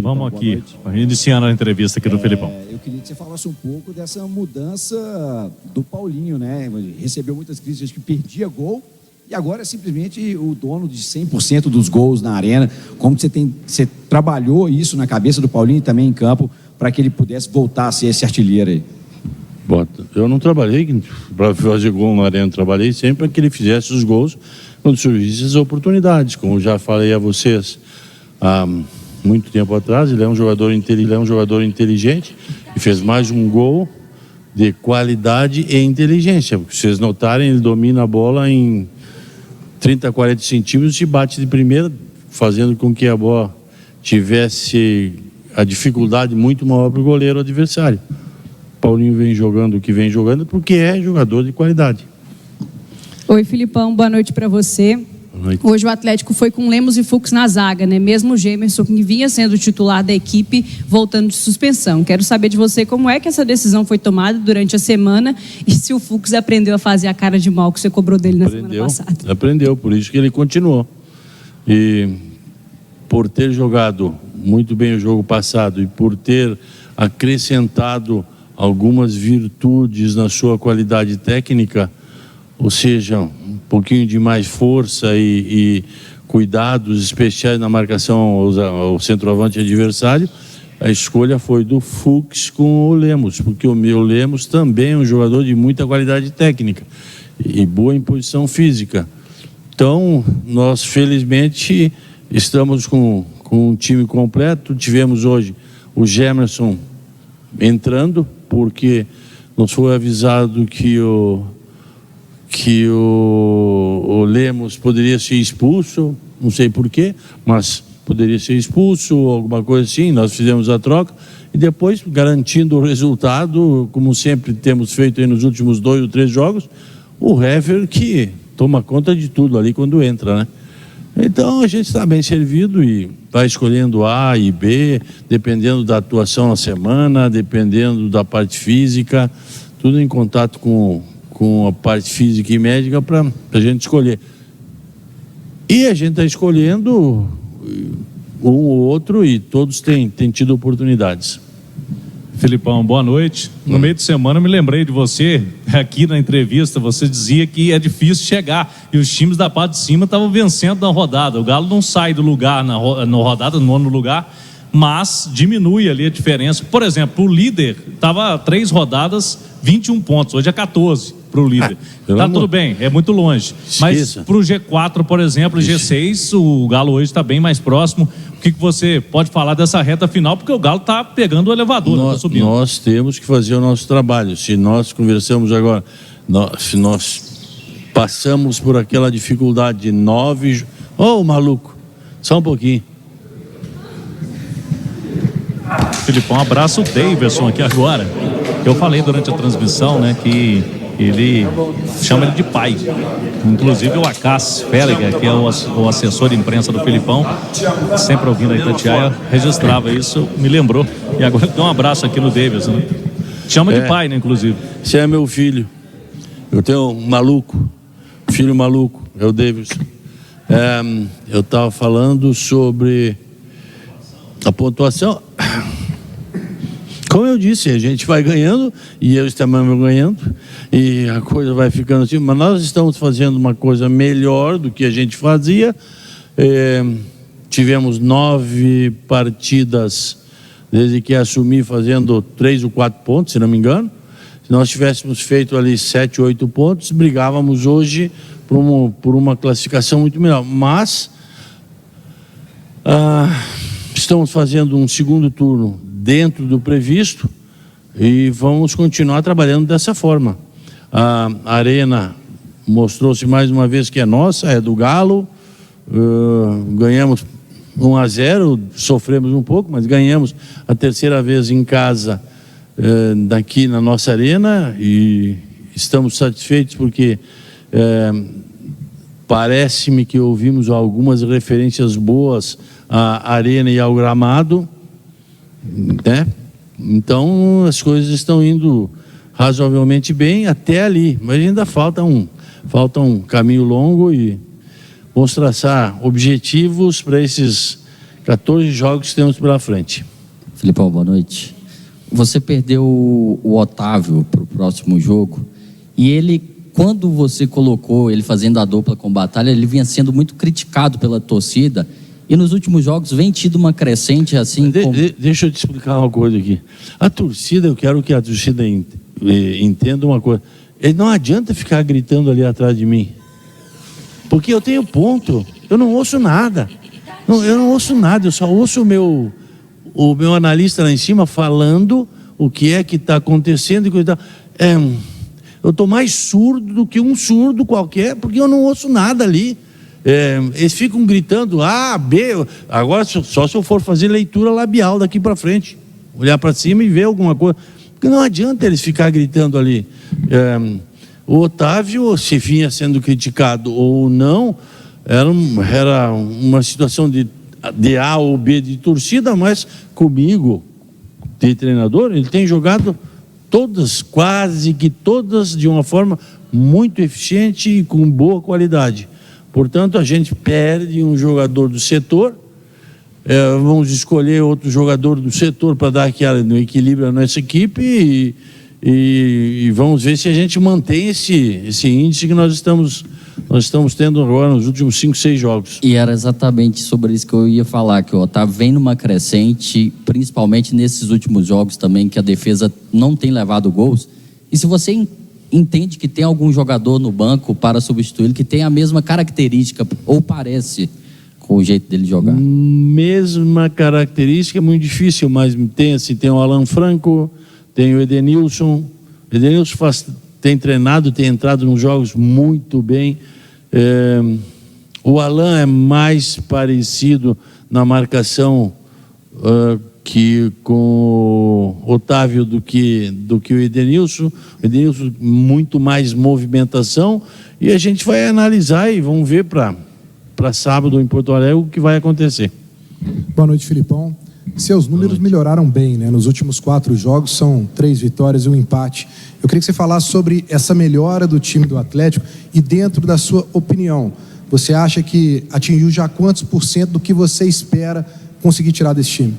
Vamos aqui, iniciando a entrevista aqui do Felipão. Eu queria que você falasse um pouco dessa mudança do Paulinho, né? Ele recebeu muitas críticas que perdia gol e agora é simplesmente o dono de 100% dos gols na arena. Como que você trabalhou isso na cabeça do Paulinho e também em campo para que ele pudesse voltar a ser esse artilheiro aí? Eu não trabalhei para fazer gol na arena, trabalhei sempre para que ele fizesse os gols quando surgissem as oportunidades. Como eu já falei a vocês há muito tempo atrás, ele é um jogador inteligente e fez mais um gol de qualidade e inteligência. Se vocês notarem, ele domina a bola em 30, 40 centímetros e bate de primeira, fazendo com que a bola tivesse a dificuldade muito maior para o goleiro adversário. Paulinho vem jogando o que vem jogando porque é jogador de qualidade. Oi, Filipão, boa noite para você. Boa noite. Hoje o Atlético foi com Lemos e Fux na zaga, né? Mesmo o Gemerson, que vinha sendo titular da equipe, voltando de suspensão. Quero saber de você como é que essa decisão foi tomada durante a semana e se o Fux aprendeu a fazer a cara de mal que você cobrou dele na semana passada. Aprendeu, por isso que ele continuou. E por ter jogado muito bem o jogo passado e por ter acrescentado algumas virtudes na sua qualidade técnica, ou seja, um pouquinho de mais força e cuidados especiais na marcação ao centroavante adversário, a escolha foi do Fux com o Lemos, porque o meu Lemos também é um jogador de muita qualidade técnica e boa em posição física. Então, nós felizmente estamos com um time completo. Tivemos hoje o Gemerson entrando, porque nos foi avisado que o Lemos poderia ser expulso, não sei porquê, mas poderia ser expulso, alguma coisa assim. Nós fizemos a troca e depois, garantindo o resultado, como sempre temos feito aí nos últimos 2 ou 3 jogos, o Hever que toma conta de tudo ali quando entra, né? Então a gente está bem servido e vai escolhendo A e B, dependendo da atuação na semana, dependendo da parte física, tudo em contato com a parte física e médica para a gente escolher. E a gente está escolhendo um ou outro e todos têm tido oportunidades. Felipão, boa noite. No meio de semana eu me lembrei de você, aqui na entrevista, você dizia que é difícil chegar e os times da parte de cima estavam vencendo na rodada. O Galo não sai do lugar na rodada, no 9º lugar, mas diminui ali a diferença. Por exemplo, o líder estava 3 rodadas, 21 pontos, hoje é 14 para o líder. Tá tudo bem, é muito longe. Mas para o G4, por exemplo, G6, o Galo hoje está bem mais próximo. O que você pode falar dessa reta final? Porque o Galo está pegando o elevador, está subindo. Nós temos que fazer o nosso trabalho. Se nós conversamos agora, se nós passamos por aquela dificuldade de 9... maluco, só um pouquinho. Felipão, um abraço o Davidson aqui agora. Eu falei durante a transmissão, né, que ele chama ele de pai. Inclusive o Acas Félega, que é o assessor de imprensa do Felipão, sempre ouvindo a Itatiaia, registrava isso, me lembrou. E agora dá um abraço aqui no Davidson, né? Chama de pai, né, inclusive. Você é meu filho. Eu tenho um maluco, filho maluco, é o Davidson. Eu estava falando sobre a pontuação. Como eu disse, a gente vai ganhando e eu também vou ganhando e a coisa vai ficando assim, mas nós estamos fazendo uma coisa melhor do que a gente fazia. Tivemos 9 partidas desde que assumi, fazendo 3 ou 4 pontos, se não me engano. Se nós tivéssemos feito ali 7, 8 pontos, brigávamos hoje por uma classificação muito melhor. Mas estamos fazendo um segundo turno dentro do previsto e vamos continuar trabalhando dessa forma. A Arena mostrou-se mais uma vez que é nossa, é do Galo. Ganhamos 1-0, sofremos um pouco, mas ganhamos a 3ª vez em casa daqui na nossa Arena e estamos satisfeitos porque parece-me que ouvimos algumas referências boas à Arena e ao gramado, né? Então as coisas estão indo razoavelmente bem até ali, mas ainda falta um caminho longo e vamos traçar objetivos para esses 14 jogos que temos pela frente. Filipão, boa noite. Você perdeu o Otávio para o próximo jogo e ele, quando você colocou ele fazendo a dupla com Batalha, ele vinha sendo muito criticado pela torcida e nos últimos jogos vem tido uma crescente assim. Deixa eu te explicar uma coisa aqui. A torcida, eu quero que a torcida entenda uma coisa. Não adianta ficar gritando ali atrás de mim, porque eu tenho ponto, eu não ouço nada. Eu não ouço nada, eu só ouço o meu analista lá em cima falando o que é que está acontecendo e coisa. Eu estou mais surdo do que um surdo qualquer, porque eu não ouço nada ali. Eles ficam gritando A, B. Agora só se eu for fazer leitura labial daqui para frente, olhar para cima e ver alguma coisa, porque não adianta eles ficar gritando ali. O Otávio, se vinha sendo criticado ou não, era uma situação de A ou B de torcida, mas comigo, de treinador, ele tem jogado todas, quase que todas, de uma forma muito eficiente e com boa qualidade. Portanto, a gente perde um jogador do setor, vamos escolher outro jogador do setor para dar aquele equilíbrio à nossa equipe e vamos ver se a gente mantém esse índice que nós estamos tendo agora nos últimos 5, 6 jogos. E era exatamente sobre isso que eu ia falar, que o Otávio vem numa crescente, principalmente nesses últimos jogos também, que a defesa não tem levado gols. E se você entende que tem algum jogador no banco para substituí-lo que tem a mesma característica, ou parece, com o jeito dele jogar? Mesma característica, é muito difícil, mas tem o Alan Franco, tem o Edenilson. O Edenilson tem treinado, tem entrado nos jogos muito bem. O Alan é mais parecido na marcação que com o Otávio do que o Edenilson. O Edenilson muito mais movimentação, e a gente vai analisar e vamos ver para sábado em Porto Alegre o que vai acontecer. Boa noite, Filipão. Seus números melhoraram bem, né? Nos últimos 4 jogos são 3 vitórias e 1 empate. Eu queria que você falasse sobre essa melhora do time do Atlético e, dentro da sua opinião, você acha que atingiu já quantos % do que você espera conseguir tirar desse time?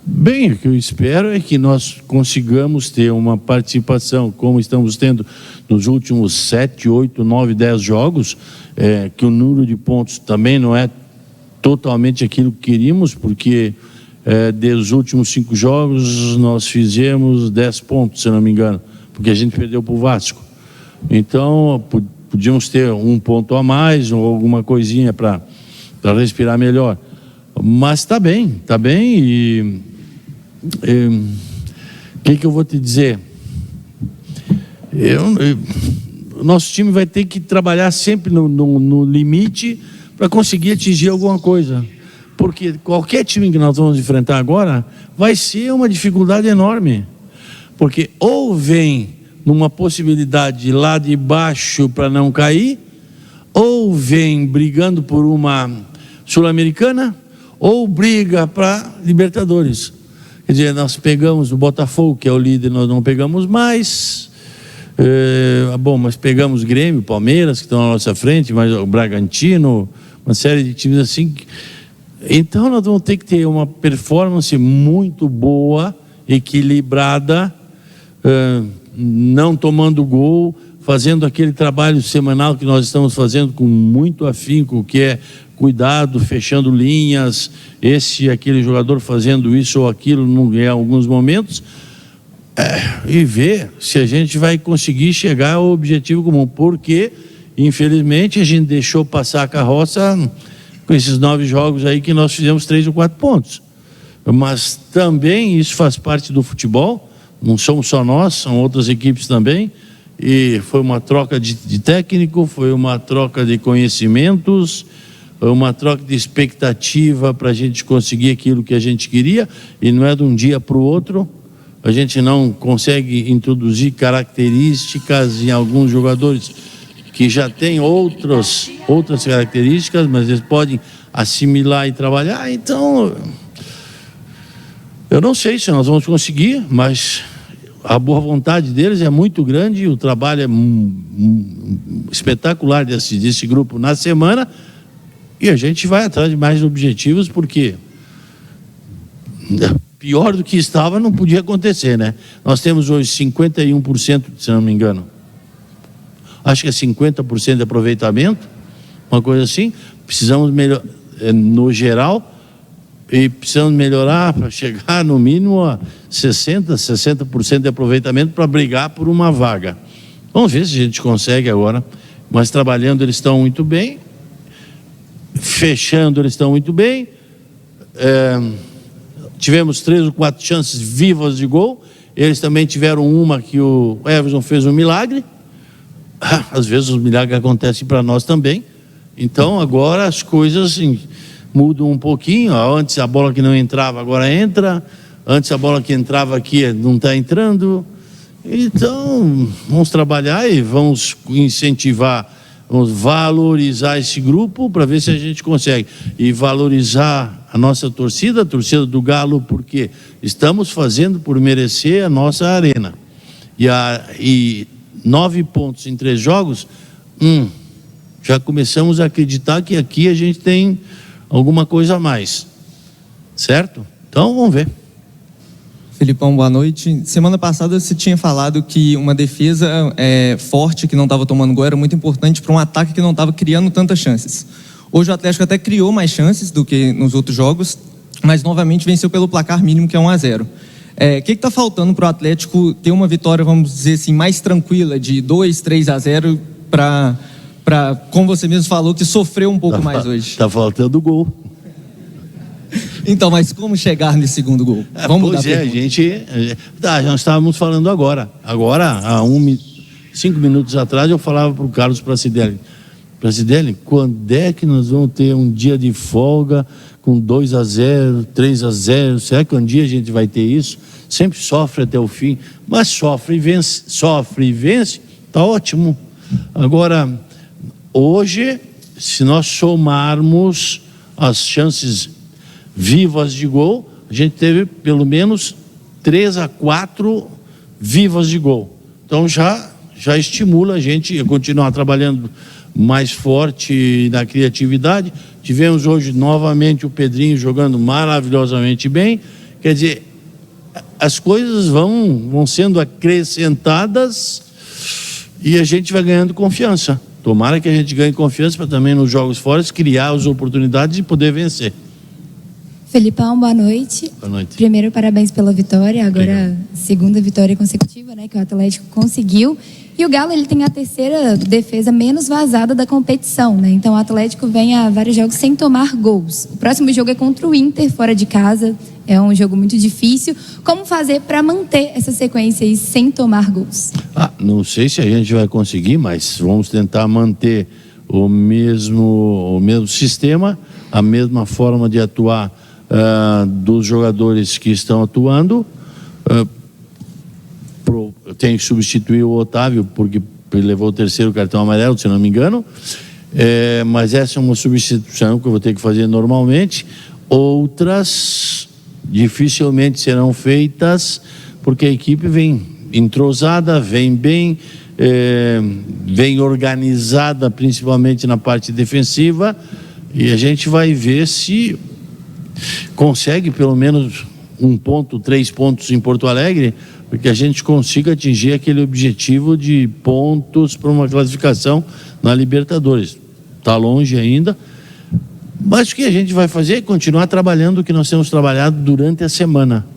Bem, o que eu espero é que nós consigamos ter uma participação, como estamos tendo nos últimos 7, 8, 9, 10 jogos, que o número de pontos também não é totalmente aquilo que queríamos, porque dos últimos 5 jogos nós fizemos 10 pontos, se não me engano, porque a gente perdeu para o Vasco. Então podíamos ter 1 ponto a mais ou alguma coisinha para respirar melhor, mas está bem e o que eu vou te dizer? O nosso time vai ter que trabalhar sempre no limite para conseguir atingir alguma coisa, porque qualquer time que nós vamos enfrentar agora vai ser uma dificuldade enorme, porque ou vem numa possibilidade lá de baixo para não cair, ou vem brigando por uma Sul-Americana, ou briga para Libertadores. Quer dizer, nós pegamos o Botafogo, que é o líder, nós não pegamos mais. Mas pegamos Grêmio, Palmeiras, que estão na nossa frente, mas o Bragantino, uma série de times assim. Então nós vamos ter que ter uma performance muito boa, equilibrada, não tomando gol, fazendo aquele trabalho semanal que nós estamos fazendo com muito afinco, que é cuidado, fechando linhas, aquele jogador fazendo isso ou aquilo em alguns momentos, e ver se a gente vai conseguir chegar ao objetivo comum, porque infelizmente a gente deixou passar a carroça com esses 9 jogos aí que nós fizemos 3 ou 4 pontos, mas também isso faz parte do futebol, não somos só nós, são outras equipes também, e foi uma troca de técnico, foi uma troca de conhecimentos, uma troca de expectativa para a gente conseguir aquilo que a gente queria, e não é de um dia para o outro. A gente não consegue introduzir características em alguns jogadores que já têm outras características, mas eles podem assimilar e trabalhar. Então, eu não sei se nós vamos conseguir, mas a boa vontade deles é muito grande, o trabalho é espetacular desse grupo na semana. E a gente vai atrás de mais objetivos, porque pior do que estava não podia acontecer, né? Nós temos hoje 51%, se não me engano, acho que é 50% de aproveitamento, uma coisa assim. Precisamos melhorar no geral, e precisamos melhorar para chegar no mínimo a 60% de aproveitamento para brigar por uma vaga. Vamos ver se a gente consegue agora, mas trabalhando eles estão muito bem, fechando eles estão muito bem. Tivemos 3 ou 4 chances vivas de gol, eles também tiveram uma que o Everson fez um milagre. Às vezes os milagres acontecem para nós também. Então agora as coisas assim, mudam um pouquinho. Antes a bola que não entrava agora entra, antes a bola que entrava aqui não está entrando. Então vamos trabalhar e vamos incentivar, vamos valorizar esse grupo para ver se a gente consegue, e valorizar a nossa torcida, a torcida do Galo, porque estamos fazendo por merecer a nossa arena. E 9 pontos em 3 jogos, já começamos a acreditar que aqui a gente tem alguma coisa a mais, certo? Então vamos ver. Felipão, boa noite. Semana passada você tinha falado que uma defesa forte, que não estava tomando gol, era muito importante para um ataque que não estava criando tantas chances. Hoje o Atlético até criou mais chances do que nos outros jogos, mas novamente venceu pelo placar mínimo, que é 1-0. O que está faltando para o Atlético ter uma vitória, vamos dizer assim, mais tranquila, de 2-3-0, para, como você mesmo falou, que sofreu um pouco mais hoje? Está faltando gol. Então, mas como chegar nesse segundo gol? Vamos pois a gente... nós estávamos falando agora. Agora, há 5 minutos atrás, eu falava para o Carlos Pracidelli, quando é que nós vamos ter um dia de folga com 2-0, 3-0? Será que um dia a gente vai ter isso? Sempre sofre até o fim, mas sofre e vence, está ótimo. Agora, hoje, se nós somarmos as chances vivas de gol, a gente teve pelo menos 3 a 4 vivas de gol. Então já estimula a gente a continuar trabalhando mais forte na criatividade. Tivemos hoje novamente o Pedrinho jogando maravilhosamente bem. Quer dizer, as coisas vão sendo acrescentadas e a gente vai ganhando confiança. Tomara que a gente ganhe confiança para também nos jogos fora criar as oportunidades de poder vencer. Felipão, boa noite. Boa noite. Primeiro, parabéns pela vitória. Agora, segunda vitória consecutiva, né, que o Atlético conseguiu. E o Galo, ele tem a terceira defesa menos vazada da competição, né? Então, o Atlético vem a vários jogos sem tomar gols. O próximo jogo é contra o Inter, fora de casa. É um jogo muito difícil. Como fazer para manter essa sequência aí sem tomar gols? Não sei se a gente vai conseguir, mas vamos tentar manter o mesmo sistema, a mesma forma de atuar dos jogadores que estão atuando. Eu tenho que substituir o Otávio, porque ele levou o 3º cartão amarelo, se não me engano. Mas essa é uma substituição que eu vou ter que fazer normalmente. Outras dificilmente serão feitas, porque a equipe vem entrosada, vem bem, vem organizada, principalmente na parte defensiva, e a gente vai ver se consegue pelo menos 1 ponto, 3 pontos em Porto Alegre, porque a gente consiga atingir aquele objetivo de pontos para uma classificação na Libertadores. Está longe ainda, mas o que a gente vai fazer é continuar trabalhando o que nós temos trabalhado durante a semana.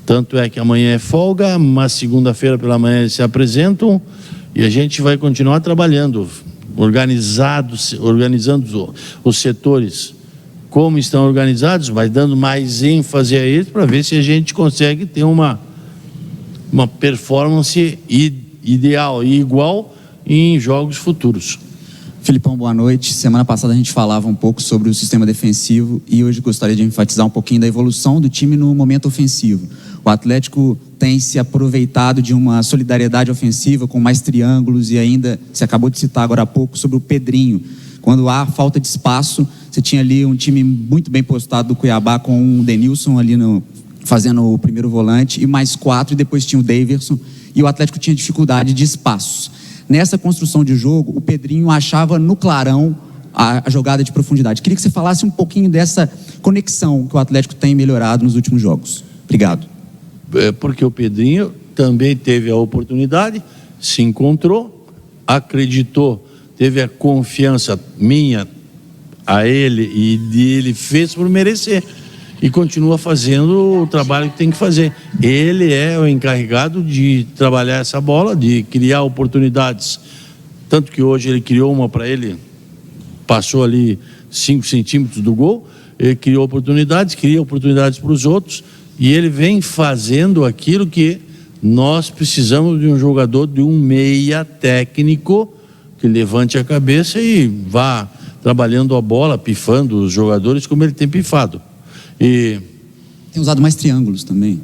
Tanto é que amanhã é folga, mas segunda-feira pela manhã eles se apresentam e a gente vai continuar trabalhando, organizando os setores como estão organizados, mas dando mais ênfase a eles para ver se a gente consegue ter uma performance ideal e igual em jogos futuros. Felipão, boa noite. Semana passada a gente falava um pouco sobre o sistema defensivo e hoje gostaria de enfatizar um pouquinho da evolução do time no momento ofensivo. O Atlético tem se aproveitado de uma solidariedade ofensiva com mais triângulos e ainda, você acabou de citar agora há pouco, sobre o Pedrinho. Quando há falta de espaço, você tinha ali um time muito bem postado do Cuiabá com o Denilson ali fazendo o primeiro volante e mais 4, e depois tinha o Daverson, e o Atlético tinha dificuldade de espaços. Nessa construção de jogo, o Pedrinho achava no clarão a jogada de profundidade. Queria que você falasse um pouquinho dessa conexão que o Atlético tem melhorado nos últimos jogos. Obrigado. Porque o Pedrinho também teve a oportunidade, se encontrou, acreditou, teve a confiança minha a ele e ele fez por merecer e continua fazendo o trabalho que tem que fazer. Ele é o encarregado de trabalhar essa bola, de criar oportunidades, tanto que hoje ele criou uma para ele, passou ali 5 centímetros do gol, ele criou oportunidades, cria oportunidades para os outros e ele vem fazendo aquilo que nós precisamos de um jogador, de um meia técnico que levante a cabeça e vá trabalhando a bola, pifando os jogadores como ele tem pifado. E tem usado mais triângulos também.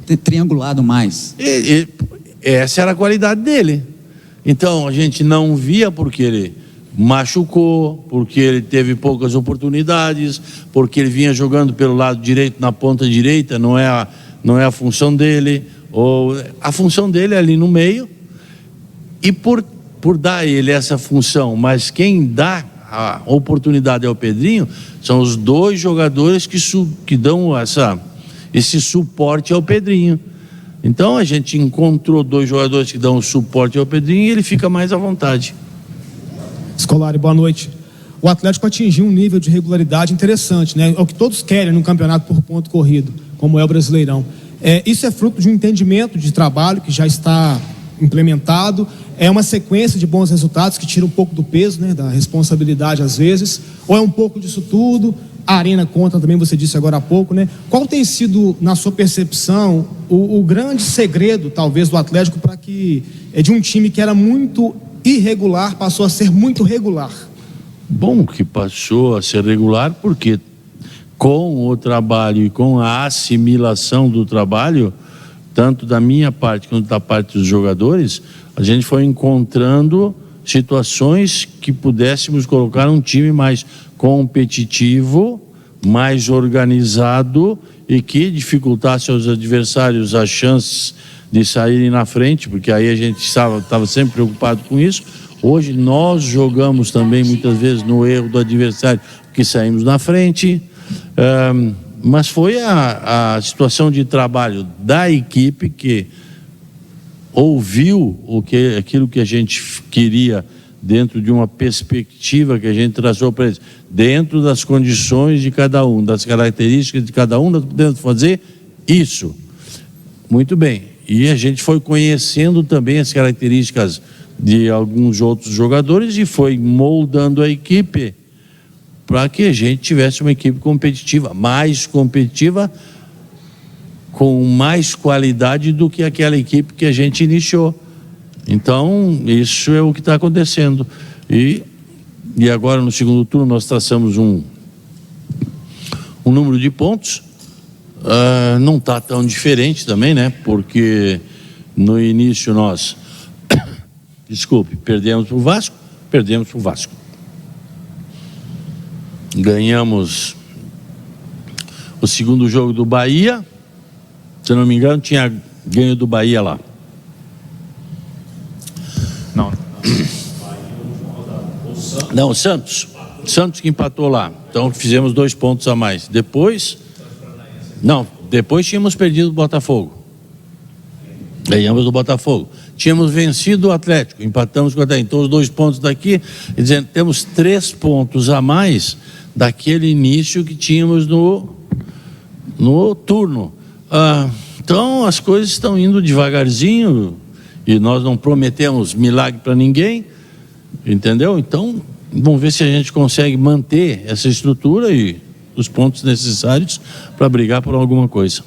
Tem triangulado mais. Essa era a qualidade dele. Então a gente não via porque ele machucou, porque ele teve poucas oportunidades, porque ele vinha jogando pelo lado direito, na ponta direita, não é a função dele, ou a função dele é ali no meio. E por dar a ele essa função, mas quem dá a oportunidade ao Pedrinho são os 2 jogadores que dão esse suporte ao Pedrinho. Então a gente encontrou 2 jogadores que dão suporte ao Pedrinho e ele fica mais à vontade. Scolari, boa noite. O Atlético atingiu um nível de regularidade interessante, né? É o que todos querem num campeonato por ponto corrido, como é o Brasileirão. Isso é fruto de um entendimento de trabalho que já está implementado, é uma sequência de bons resultados que tira um pouco do peso, né, da responsabilidade às vezes, ou é um pouco disso tudo, a arena conta também, você disse agora há pouco, né? Qual tem sido, na sua percepção, o grande segredo, talvez, do Atlético para que, de um time que era muito irregular, passou a ser muito regular? Bom, que passou a ser regular porque com o trabalho e com a assimilação do trabalho, tanto da minha parte quanto da parte dos jogadores, a gente foi encontrando situações que pudéssemos colocar um time mais competitivo, mais organizado e que dificultasse aos adversários as chances de saírem na frente, porque aí a gente estava sempre preocupado com isso. Hoje nós jogamos também muitas vezes no erro do adversário, porque saímos na frente. Mas foi a situação de trabalho da equipe que ouviu aquilo que a gente queria dentro de uma perspectiva que a gente traçou para eles, dentro das condições de cada um, das características de cada um, nós podemos fazer isso. Muito bem. E a gente foi conhecendo também as características de alguns outros jogadores e foi moldando a equipe para que a gente tivesse uma equipe competitiva, com mais qualidade do que aquela equipe que a gente iniciou. Então, isso é o que está acontecendo. E agora, no segundo turno, nós traçamos um número de pontos. Não está tão diferente também, né? Porque no início nós, perdemos para o Vasco. Ganhamos o segundo jogo do Bahia, se eu não me engano, tinha ganho do Bahia lá. Não, o Santos que empatou lá. Então fizemos 2 pontos a mais. Depois tínhamos perdido o Botafogo. Ganhamos do Botafogo. Tínhamos vencido o Atlético, empatamos com o Atlético. Então os 2 pontos daqui, dizendo, temos 3 pontos a mais daquele início que tínhamos no turno. Então as coisas estão indo devagarzinho e nós não prometemos milagre para ninguém, entendeu? Então vamos ver se a gente consegue manter essa estrutura e os pontos necessários para brigar por alguma coisa.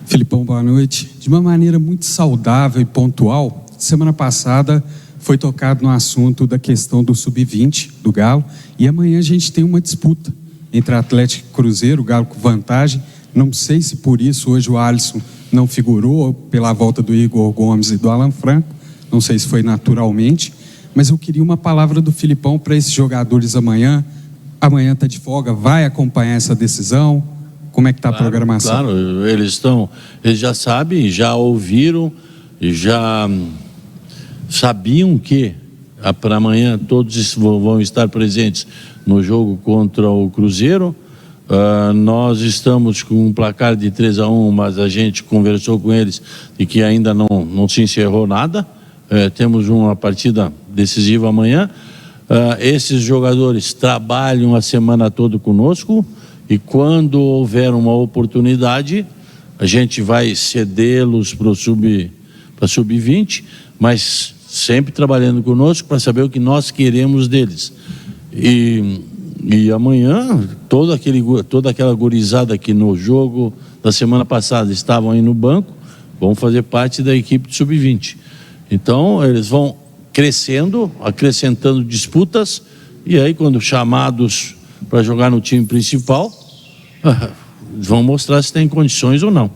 Filipão, boa noite. De uma maneira muito saudável e pontual, semana passada foi tocado no assunto da questão do sub-20 do Galo e amanhã a gente tem uma disputa entre Atlético e Cruzeiro, o Galo com vantagem. Não sei se por isso hoje o Alisson não figurou pela volta do Igor Gomes e do Alan Franco, não sei se foi naturalmente, mas eu queria uma palavra do Filipão para esses jogadores amanhã. Amanhã está de folga, vai acompanhar essa decisão? Como é que está a programação? Claro, eles já sabem, já ouviram, já sabiam que para amanhã todos vão estar presentes no jogo contra o Cruzeiro. Nós estamos com um placar de 3-1, mas a gente conversou com eles de que ainda não se encerrou nada. Temos uma partida decisiva amanhã. Esses jogadores trabalham a semana toda conosco e quando houver uma oportunidade, a gente vai cedê-los para sub-20, mas sempre trabalhando conosco para saber o que nós queremos deles. E amanhã, toda aquela gurizada que no jogo da semana passada estavam aí no banco, vão fazer parte da equipe de sub-20. Então, eles vão crescendo, acrescentando disputas, e aí quando chamados para jogar no time principal, vão mostrar se tem condições ou não.